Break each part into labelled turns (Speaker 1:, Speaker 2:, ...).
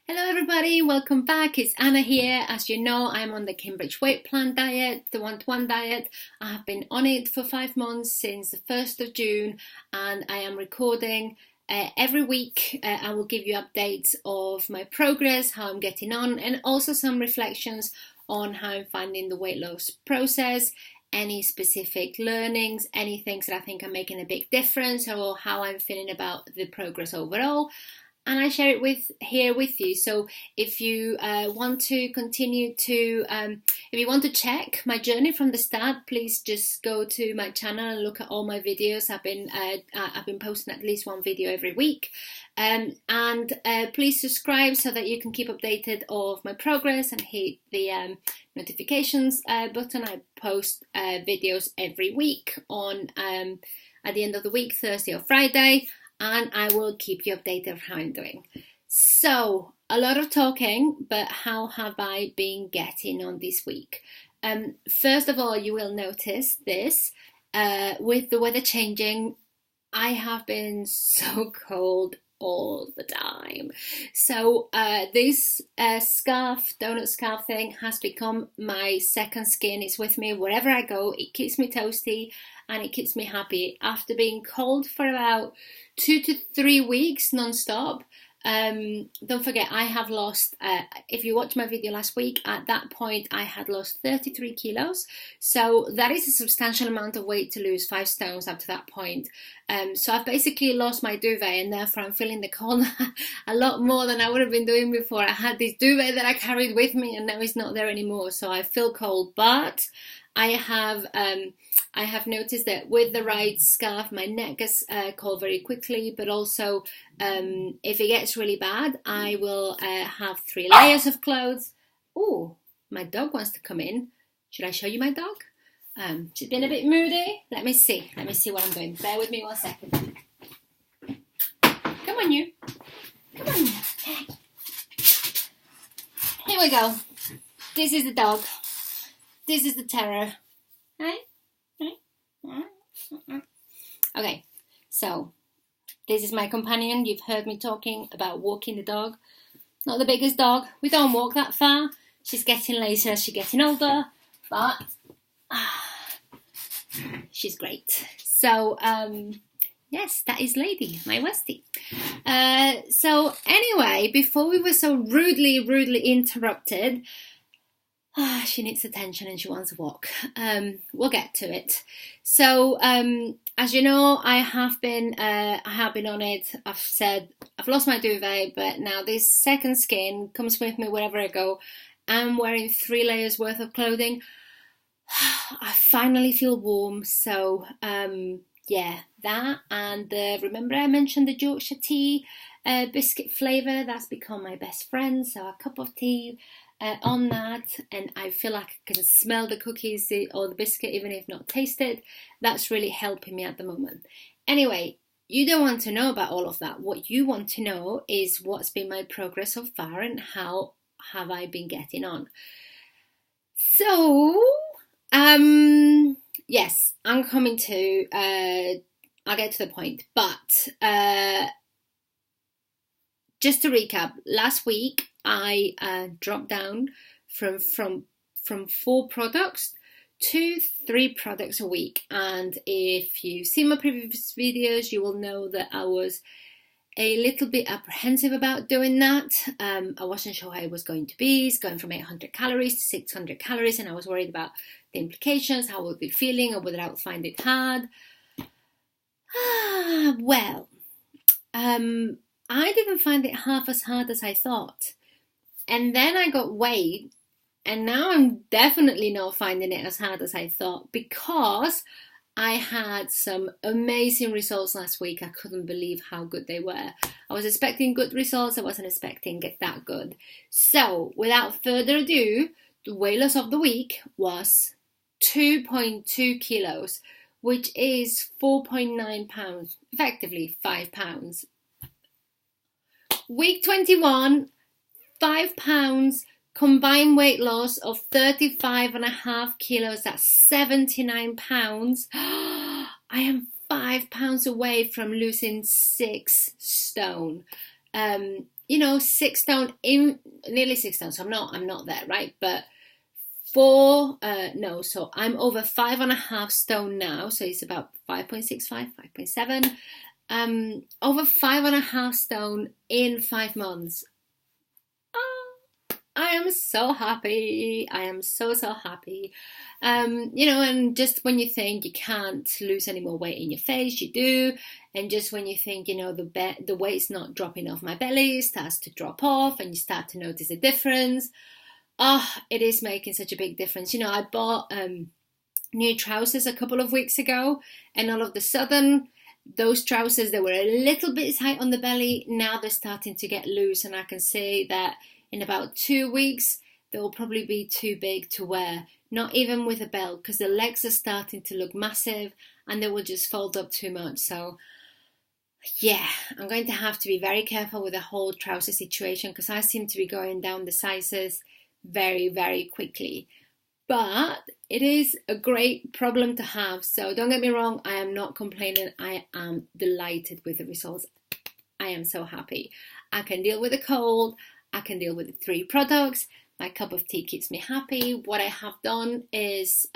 Speaker 1: Hello everybody, welcome back. It's Anna here. As you know, I'm on the Cambridge Weight Plan diet, the one-to-one diet. I have been on it for 5 months since the 1st of June and I am recording every week. I will give you updates of my progress, how I'm getting on, and also some reflections on how I'm finding the weight loss process, any specific learnings, any things that I think are making a big difference, or how I'm feeling about the progress overall. And I share it here with you. So if you want to continue to, if you want to check my journey from the start, please just go to my channel and look at all my videos. I've been posting at least one video every week, and please subscribe so that you can keep updated of my progress and hit the notifications button. I post videos every week on at the end of the week, Thursday or Friday. And I will keep you updated of how I'm doing. So, a lot of talking, but how have I been getting on this week? First of all, you will notice this, with the weather changing, I have been so cold all the time. So this donut scarf thing has become my second skin. It's with me wherever I go. It keeps me toasty and it keeps me happy. After being cold for about 2 to 3 weeks non-stop, don't forget I have lost, if you watched my video last week, at that point I had lost 33 kilos. So that is a substantial amount of weight to lose, 5 stones up to that point. So I've basically lost my duvet and therefore I'm feeling the cold a lot more than I would have been doing before. I had this duvet that I carried with me and now it's not there anymore. So I feel cold, but I have noticed that with the right scarf, my neck gets cold very quickly, but also if it gets really bad, I will have 3 layers of clothes. Oh, my dog wants to come in. Should I show you my dog? She's been a bit moody. Let me see what I'm doing. Bear with me 1 second. Come on, you. Come on. Here we go. This is the dog. This is the terror. Right? Okay, so this is my companion. You've heard me talking about walking the dog. Not the biggest dog. We don't walk that far. She's getting later as she's getting older, but she's great. So, yes, that is Lady, my Westie. So anyway, before we were so rudely interrupted, she needs attention and she wants a walk. We'll get to it. So, as you know, I have been on it. I've said I've lost my duvet, but now this second skin comes with me wherever I go. I'm wearing 3 layers worth of clothing. I finally feel warm. So, yeah, that. And remember I mentioned the Yorkshire tea biscuit flavour? That's become my best friend. So a cup of tea on that, and I feel like I can smell the cookies or the biscuit even if not tasted. That's really helping me at the moment. Anyway, you don't want to know about all of that. What you want to know is what's been my progress so far and how have I been getting on. So, yes, I'm coming to, I'll get to the point, but just to recap, last week I dropped down from 4 products to 3 products a week. And if you've seen my previous videos, you will know that I was a little bit apprehensive about doing that. I wasn't sure how it was going to be. It's going from 800 calories to 600 calories, and I was worried about the implications, how I would be feeling, or whether I would find it hard. Well, I didn't find it half as hard as I thought. And then I got weighed, and now I'm definitely not finding it as hard as I thought, because I had some amazing results last week. I couldn't believe how good they were. I was expecting good results. I wasn't expecting it that good. So without further ado, the weight loss of the week was 2.2 kilos, which is 4.9 pounds, effectively 5 pounds. Week 21, 5 pounds, combined weight loss of 35.5 kilos, that's 79 pounds. I am 5 pounds away from losing 6 stone. 6 stone, nearly 6 stone. So I'm not there, right? But so I'm over 5.5 stone now. So it's about 5.65, 5.7. Over 5.5 stone in 5 months. I am so happy. I am so happy. And just when you think you can't lose any more weight in your face, you do. And just when you think, the weight's not dropping off my belly, it starts to drop off and you start to notice a difference. It is making such a big difference. I bought new trousers a couple of weeks ago, and all of a sudden, those trousers, they were a little bit tight on the belly. Now they're starting to get loose, and I can say that in about 2 weeks, they will probably be too big to wear, not even with a belt, because the legs are starting to look massive and they will just fold up too much. So yeah, I'm going to have to be very careful with the whole trouser situation, because I seem to be going down the sizes very, very quickly. But it is a great problem to have. So don't get me wrong, I am not complaining. I am delighted with the results. I am so happy. I can deal with a cold. I can deal with the 3 products. My cup of tea keeps me happy. What I have done is,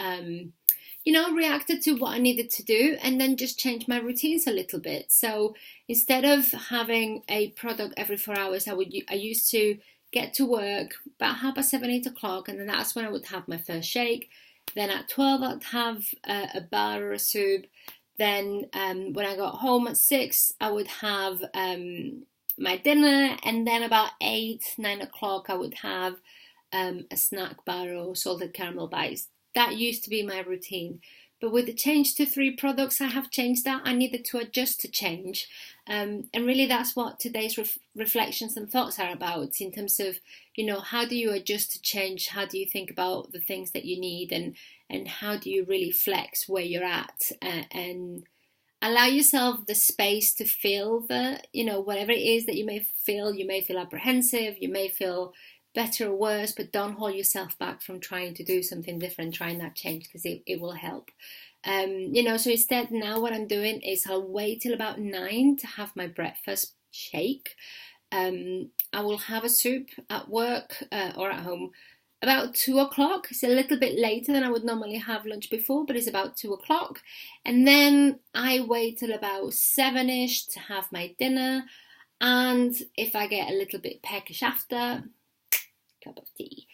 Speaker 1: reacted to what I needed to do and then just change my routines a little bit. So instead of having a product every 4 hours, I used to get to work about 7:30, 8 o'clock, and then that's when I would have my first shake. Then at 12, I'd have a bar or a soup. Then when I got home at 6, I would have my dinner, and then about 8, 9 o'clock I would have a snack bar or salted caramel bites. That used to be my routine, but with the change to 3 products, I have changed that. I needed to adjust to change, and really that's what today's reflections and thoughts are about, in terms of how do you adjust to change, how do you think about the things that you need, and how do you really flex where you're at, and allow yourself the space to feel whatever it is that you may feel. You may feel apprehensive, you may feel better or worse, but don't hold yourself back from trying to do something different, trying that change, because it will help. So instead, now what I'm doing is I'll wait till about 9 to have my breakfast shake. I will have a soup at work or at home about 2 o'clock. It's a little bit later than I would normally have lunch before, but it's about 2 o'clock. And then I wait till about 7ish to have my dinner. And if I get a little bit peckish after, cup of tea.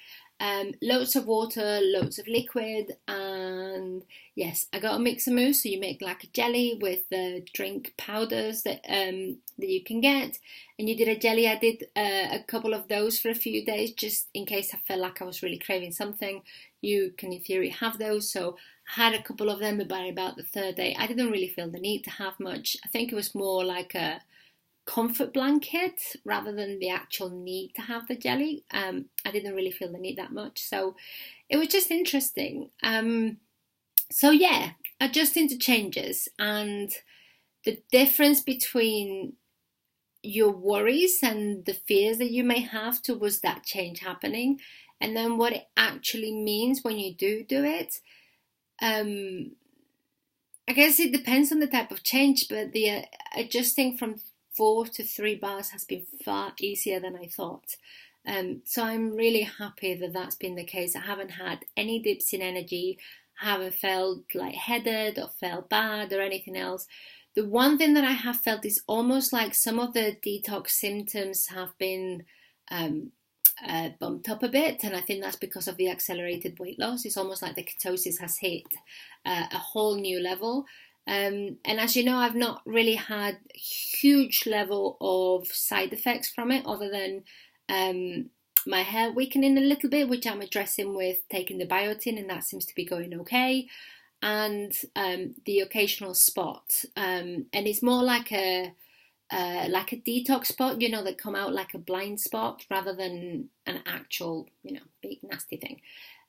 Speaker 1: Loads of water, loads of liquid, and yes, I got a mixer mousse. So you make like a jelly with the drink powders that you can get, and you did a jelly. I did a couple of those for a few days, just in case I felt like I was really craving something. You can, in theory, have those. So I had a couple of them, but by about the 3rd day, I didn't really feel the need to have much. I think it was more like a comfort blanket rather than the actual need to have the jelly. I didn't really feel the need that much, so it was just interesting. So yeah, adjusting to changes, and the difference between your worries and the fears that you may have towards that change happening, and then what it actually means when you do it. I guess it depends on the type of change, but the adjusting from 4 to 3 bars has been far easier than I thought. So I'm really happy that that's been the case. I haven't had any dips in energy, I haven't felt lightheaded or felt bad or anything else. The one thing that I have felt is almost like some of the detox symptoms have been bumped up a bit, and I think that's because of the accelerated weight loss. It's almost like the ketosis has hit a whole new level. And as you know, I've not really had huge level of side effects from it, other than my hair weakening a little bit, which I'm addressing with taking the biotin, and that seems to be going okay, and the occasional spot, and it's more like a detox spot, that come out like a blind spot rather than an actual, big nasty thing.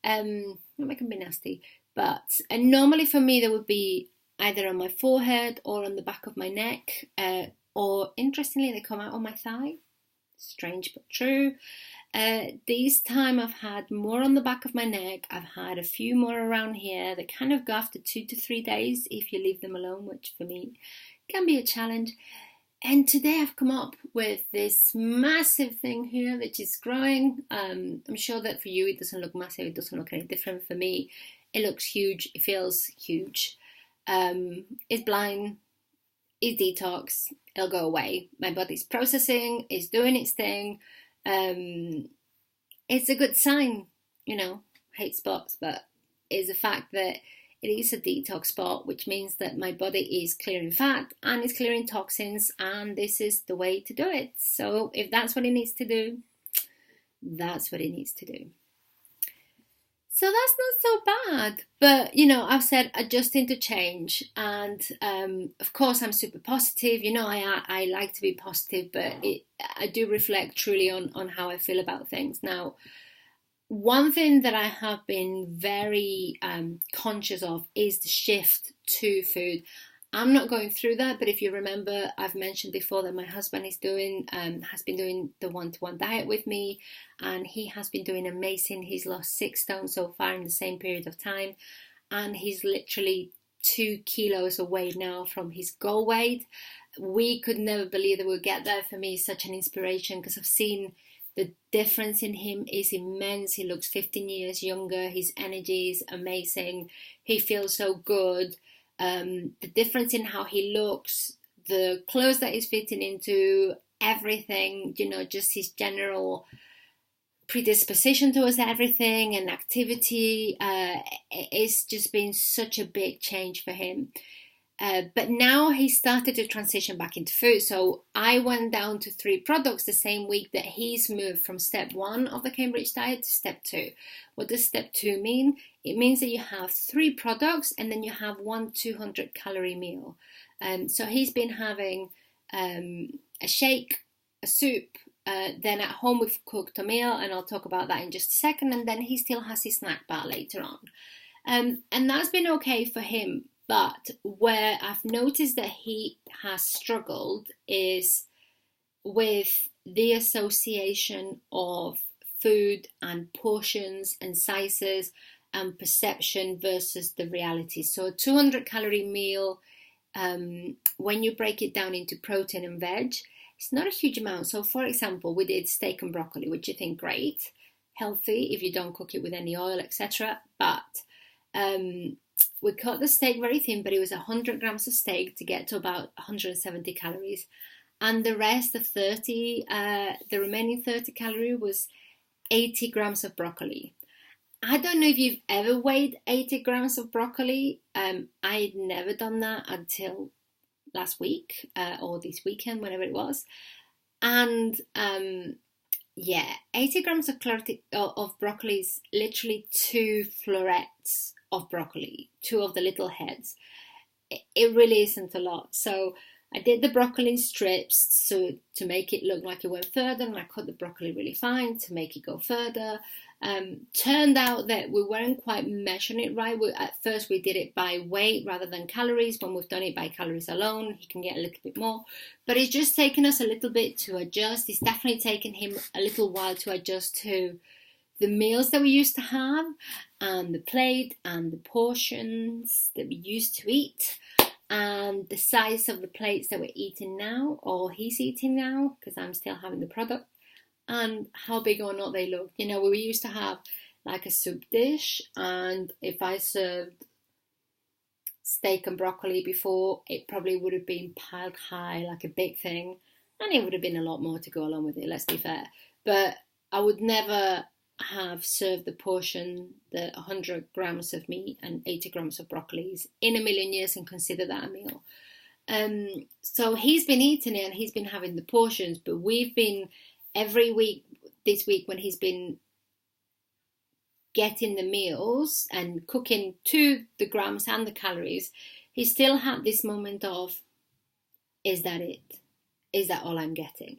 Speaker 1: It can be nasty, but and normally for me there would be either on my forehead or on the back of my neck, or interestingly they come out on my thigh. Strange but true. This time I've had more on the back of my neck. I've had a few more around here. They kind of go after 2 to 3 days if you leave them alone, which for me can be a challenge. And today I've come up with this massive thing here which is growing. I'm sure that for you it doesn't look massive, it doesn't look any different. For me, it looks huge, it feels huge. It's blind, it's detox, it'll go away. My body's processing, it's doing its thing. It's a good sign, hate spots, but it's the fact that it is a detox spot, which means that my body is clearing fat and is clearing toxins, and this is the way to do it. So if that's what it needs to do, that's what it needs to do. So that's not so bad, but I've said adjusting to change, and of course I'm super positive. I like to be positive, but I do reflect truly on how I feel about things. Now, one thing that I have been very conscious of is the shift to food. I'm not going through that, but if you remember, I've mentioned before that my husband has been doing the one-to-one diet with me, and he has been doing amazing. He's lost 6 stone so far in the same period of time, and he's literally 2 kilos away now from his goal weight. We could never believe that we'll get there. For me, it's such an inspiration because I've seen the difference in him is immense. He looks 15 years younger. His energy is amazing. He feels so good. The difference in how he looks, the clothes that he's fitting into, everything, just his general predisposition towards everything and activity, it's just been such a big change for him. But now he started to transition back into food. So I went down to 3 products the same week that he's moved from step 1 of the Cambridge diet to step 2. What does step 2 mean? It means that you have 3 products and then you have 1 200-calorie meal. So he's been having a shake, a soup, then at home we've cooked a meal, and I'll talk about that in just a second, and then he still has his snack bar later on. And that's been okay for him. But where I've noticed that he has struggled is with the association of food and portions and sizes and perception versus the reality. So a 200-calorie meal, when you break it down into protein and veg, it's not a huge amount. So for example, we did steak and broccoli, which you think great, healthy if you don't cook it with any oil, etc. But we cut the steak very thin, but it was 100 grams of steak to get to about 170 calories. And the rest, the remaining 30 calories was 80 grams of broccoli. I don't know if you've ever weighed 80 grams of broccoli. I'd never done that until last week or this weekend, whenever it was. And 80 grams of broccoli is literally 2 florets of broccoli, 2 of the little heads. It really isn't a lot. So I did the broccoli in strips so to make it look like it went further, and I cut the broccoli really fine to make it go further. Turned out that we weren't quite measuring it right. At first we did it by weight rather than calories. When we've done it by calories alone, he can get a little bit more. But it's just taken us a little bit to adjust. It's definitely taken him a little while to adjust to the meals that we used to have, and the plate and the portions that we used to eat, and the size of the plates that we're eating now, or he's eating now, because I'm still having the product, and how big or not they look. We used to have like a soup dish, and if I served steak and broccoli before, it probably would have been piled high like a big thing, and it would have been a lot more to go along with it, let's be fair. But I would never have served the portion, the 100 grams of meat and 80 grams of broccoli in a million years and consider that a meal. So he's been eating it and he's been having the portions, but we've been every week this week when he's been getting the meals and cooking to the grams and the calories, he still had this moment of, is that it? Is that all I'm getting?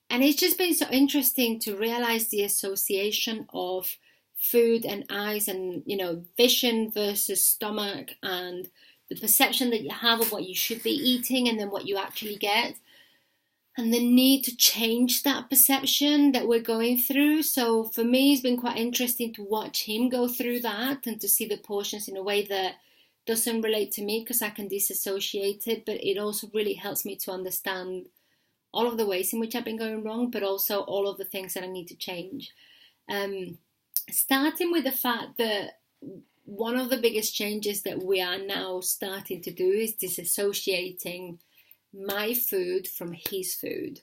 Speaker 1: And it's just been so interesting to realize the association of food and eyes and, vision versus stomach, and the perception that you have of what you should be eating and then what you actually get, and the need to change that perception that we're going through. So for me, it's been quite interesting to watch him go through that and to see the portions in a way that doesn't relate to me because I can disassociate it, but it also really helps me to understand all of the ways in which I've been going wrong, but also all of the things that I need to change. Starting with the fact that one of the biggest changes that we are now starting to do is disassociating my food from his food.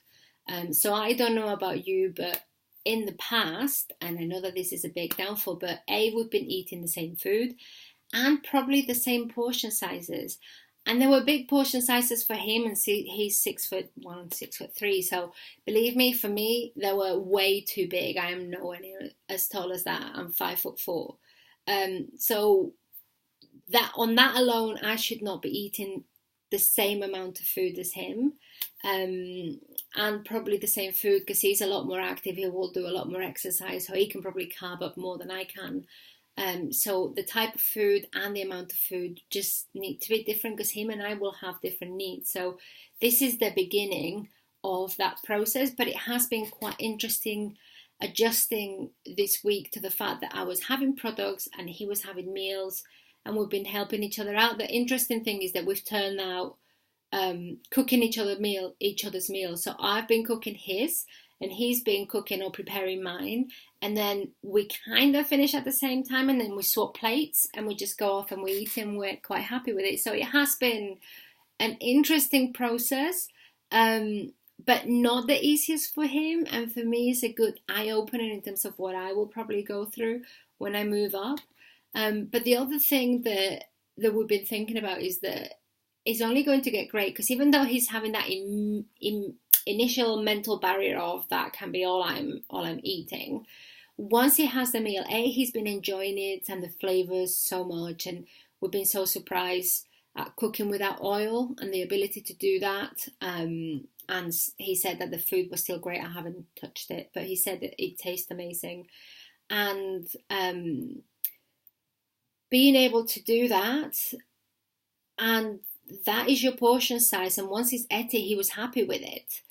Speaker 1: So I don't know about you, but in the past, and I know that this is a big downfall, but we've been eating the same food and probably the same portion sizes. And there were big portion sizes for him, and he's 6'1", 6'3". So believe me, for me, they were way too big. I am nowhere near as tall as that. I'm 5'4". So that on that alone, I should not be eating the same amount of food as him, and probably the same food because he's a lot more active. He will do a lot more exercise, so he can probably carb up more than I can. So the type of food and the amount of food just need to be different because him and I will have different needs. So this is the beginning of that process, but it has been quite interesting adjusting this week to the fact that I was having products and he was having meals, and we've been helping each other out. The interesting thing is that we've turned out cooking each other's meals. So I've been cooking his, and he's been cooking or preparing mine, and then we kind of finish at the same time, and then we swap plates and we just go off and we eat, and we're quite happy with it. So it has been an interesting process, but not the easiest for him, and for me it's a good eye-opener in terms of what I will probably go through when I move up. But the other thing that we've been thinking about is that it's only going to get great, because even though he's having that initial mental barrier of that can be all I'm eating, once he has the meal, he's been enjoying it and the flavors so much, and we've been so surprised at cooking without oil and the ability to do that. And he said that the food was still great. I haven't touched it, but he said that it tastes amazing. And being able to do that, and that is your portion size, and once he's ate it, he was happy with it.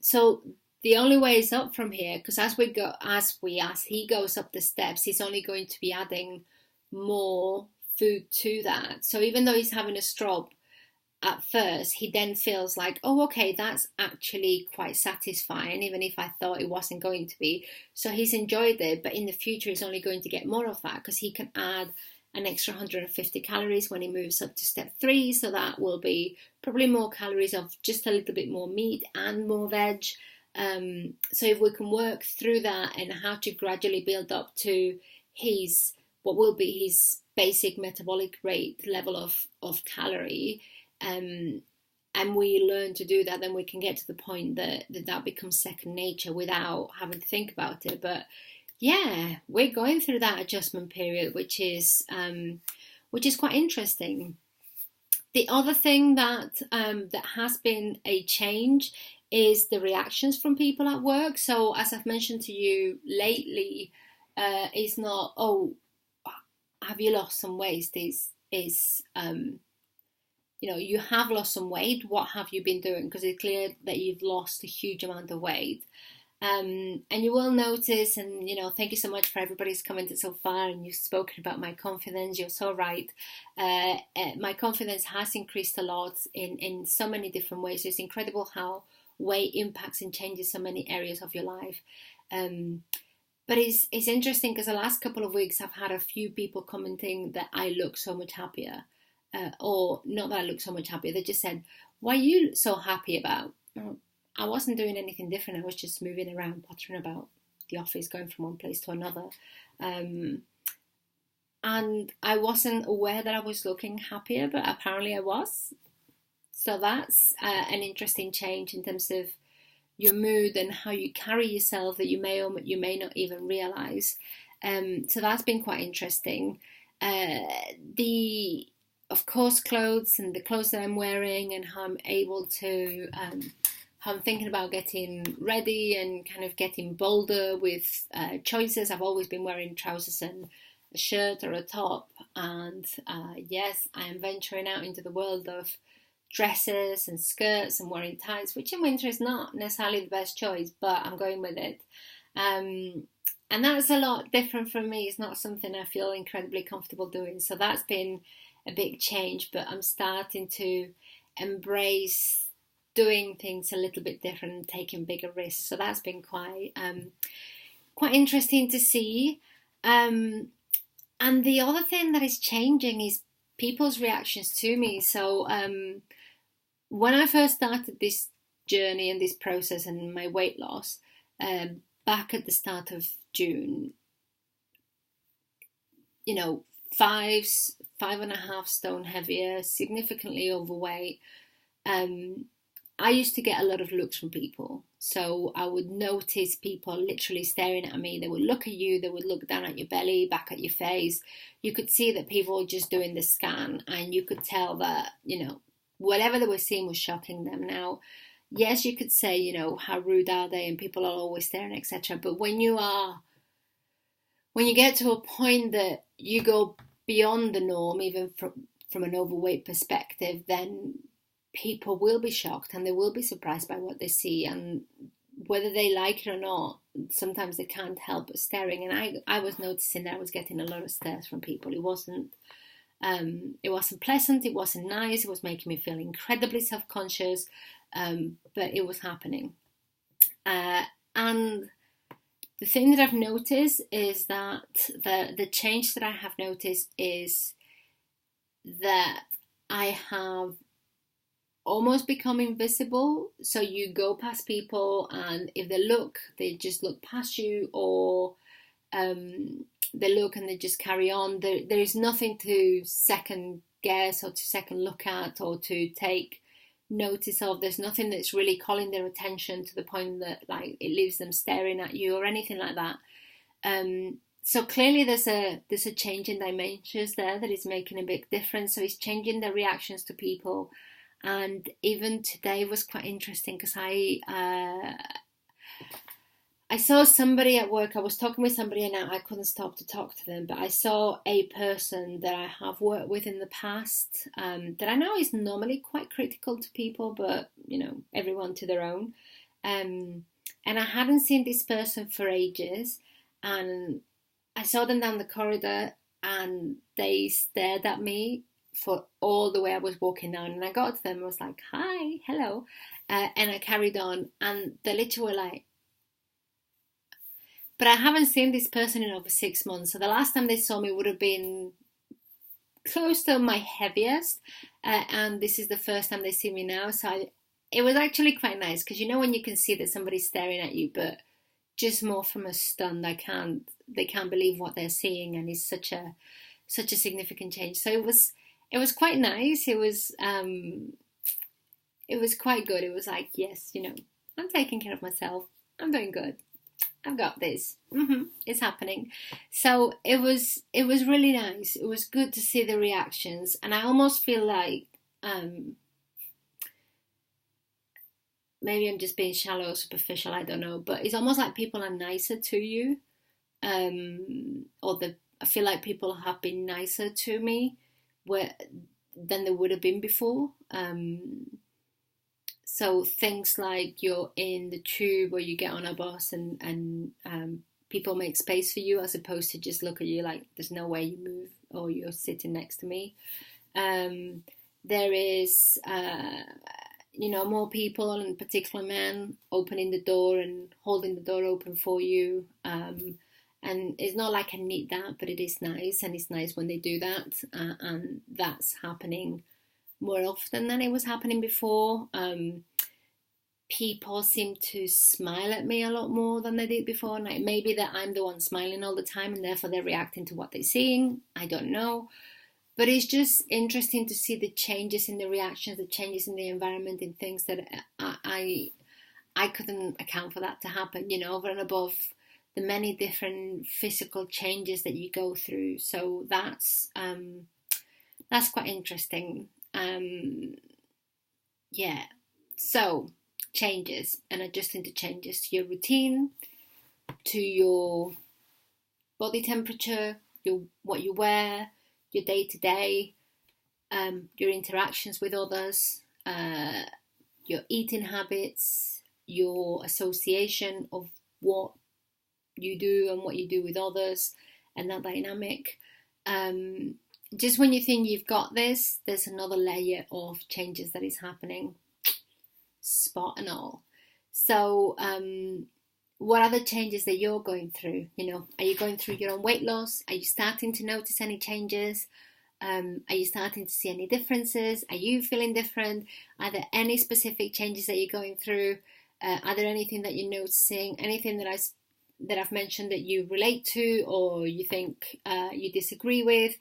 Speaker 1: So the only way is up from here, because as he goes up the steps, he's only going to be adding more food to that. So even though he's having a strobe at first, he then feels like, oh, okay, that's actually quite satisfying, even if I thought it wasn't going to be. So he's enjoyed it, but in the future he's only going to get more of that, because he can add an extra 150 calories when he moves up to step 3. So that will be probably more calories of just a little bit more meat and more veg. So if we can work through that and how to gradually build up to what will be his basic metabolic rate level of calorie, and we learn to do that, then we can get to the point that becomes second nature without having to think about it. But yeah, we're going through that adjustment period, which is quite interesting. The other thing that has been a change is the reactions from people at work. So as I've mentioned to you lately, it's not, oh, have you lost some weight? You have lost some weight. What have you been doing? Because it's clear that you've lost a huge amount of weight. And you will notice, and thank you so much for everybody's commented so far, and you've spoken about my confidence. You're so right. My confidence has increased a lot in so many different ways. It's incredible how weight impacts and changes so many areas of your life. But it's interesting because the last couple of weeks I've had a few people commenting that I look so much happier, or not that I look so much happier. They just said, "What are you so happy about?" I wasn't doing anything different. I was just moving around, pottering about the office, going from one place to another. And I wasn't aware that I was looking happier, but apparently I was. So that's an interesting change in terms of your mood and how you carry yourself that you may or you may not even realise. So that's been quite interesting. Of course, clothes and the clothes that I'm wearing and how I'm able to... how I'm thinking about getting ready and kind of getting bolder with choices. I've always been wearing trousers and a shirt or a top, and yes, I am venturing out into the world of dresses and skirts and wearing ties, which in winter is not necessarily the best choice, but I'm going with it. And that's a lot different from me. It's not something I feel incredibly comfortable doing. So that's been a big change, but I'm starting to embrace doing things a little bit different and taking bigger risks. So that's been quite interesting to see. And the other thing that is changing is people's reactions to me. So when I first started this journey and this process and my weight loss, back at the start of June, you know, 5.5 stone heavier, significantly overweight. I used to get a lot of looks from people. So I would notice people literally staring at me. They would look at you, they would look down at your belly, back at your face. You could see that people were just doing the scan, and you could tell that, you know, whatever they were seeing was shocking them. Now, yes, you could say, you know, how rude are they, and people are always staring, etc. But when you get to a point that you go beyond the norm, even from an overweight perspective, then people will be shocked and they will be surprised by what they see, and whether they like it or not, sometimes they can't help but staring. And I was noticing that I was getting a lot of stares from people. It wasn't pleasant, it wasn't nice, it was making me feel incredibly self-conscious, but it was happening. And the thing that I've noticed is that the change that I have noticed is that I have almost become invisible. So you go past people, and if they just look past you, or they look and they just carry on. There is nothing to second guess or to second look at or to take notice of. There's nothing that's really calling their attention to the point that like it leaves them staring at you or anything like that. So clearly there's a change in dimensions there that is making a big difference. So it's changing the reactions to people. And even today was quite interesting because I saw somebody at work. I was talking with somebody and I couldn't stop to talk to them, but I saw a person that I have worked with in the past, that I know is normally quite critical to people, but you know, everyone to their own. And I hadn't seen this person for ages, and I saw them down the corridor and they stared at me for all the way I was walking down, and I got to them and was like, hi, hello, and I carried on, and they literally were like, but I haven't seen this person in over 6 months. So the last time they saw me would have been close to my heaviest. And this is the first time they see me now. So it was actually quite nice because, you know, when you can see that somebody's staring at you, but just more from a stunned, they can't believe what they're seeing. And it's such a significant change. So it was quite nice. It was quite good. It was like, yes, you know, I'm taking care of myself. I'm doing good. I've got this. It's happening. So it was really nice. It was good to see the reactions, and I almost feel like maybe I'm just being shallow or superficial. I don't know, but it's almost like people are nicer to you, I feel like people have been nicer to me than they would have been before. So things like you're in the tube or you get on a bus and people make space for you as opposed to just look at you like there's no way you move or you're sitting next to me. There is, more people, and particularly men, opening the door and holding the door open for you. And it's not like I need that, but it is nice, and it's nice when they do that. And that's happening more often than it was happening before. People seem to smile at me a lot more than they did before. Like maybe that I'm the one smiling all the time and therefore they're reacting to what they're seeing. I don't know. But it's just interesting to see the changes in the reactions, the changes in the environment, in things that I couldn't account for that to happen, you know, over and above the many different physical changes that you go through. So that's quite interesting. So changes and adjusting to changes to your routine, to your body temperature, what you wear, your day-to-day, your interactions with others, your eating habits, your association of what you do and what you do with others, and that dynamic. just when you think you've got this, there's another layer of changes that is happening, spot and all. So what are the changes that you're going through? You know, are you going through your own weight loss? Are you starting to notice any changes? Are you starting to see any differences? Are you feeling different? Are there any specific changes that you're going through? Are there anything that you're noticing? Anything that I've mentioned that you relate to, or you think you disagree with?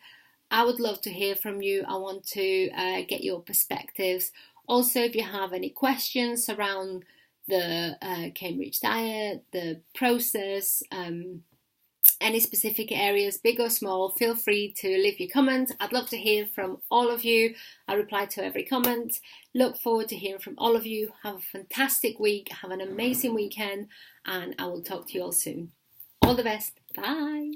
Speaker 1: I would love to hear from you. I want to get your perspectives. Also, if you have any questions around the Cambridge diet, the process, any specific areas, big or small, feel free to leave your comments. I'd love to hear from all of you. I reply to every comment. Look forward to hearing from all of you. Have a fantastic week. Have an amazing weekend, and I will talk to you all soon. All the best. Bye.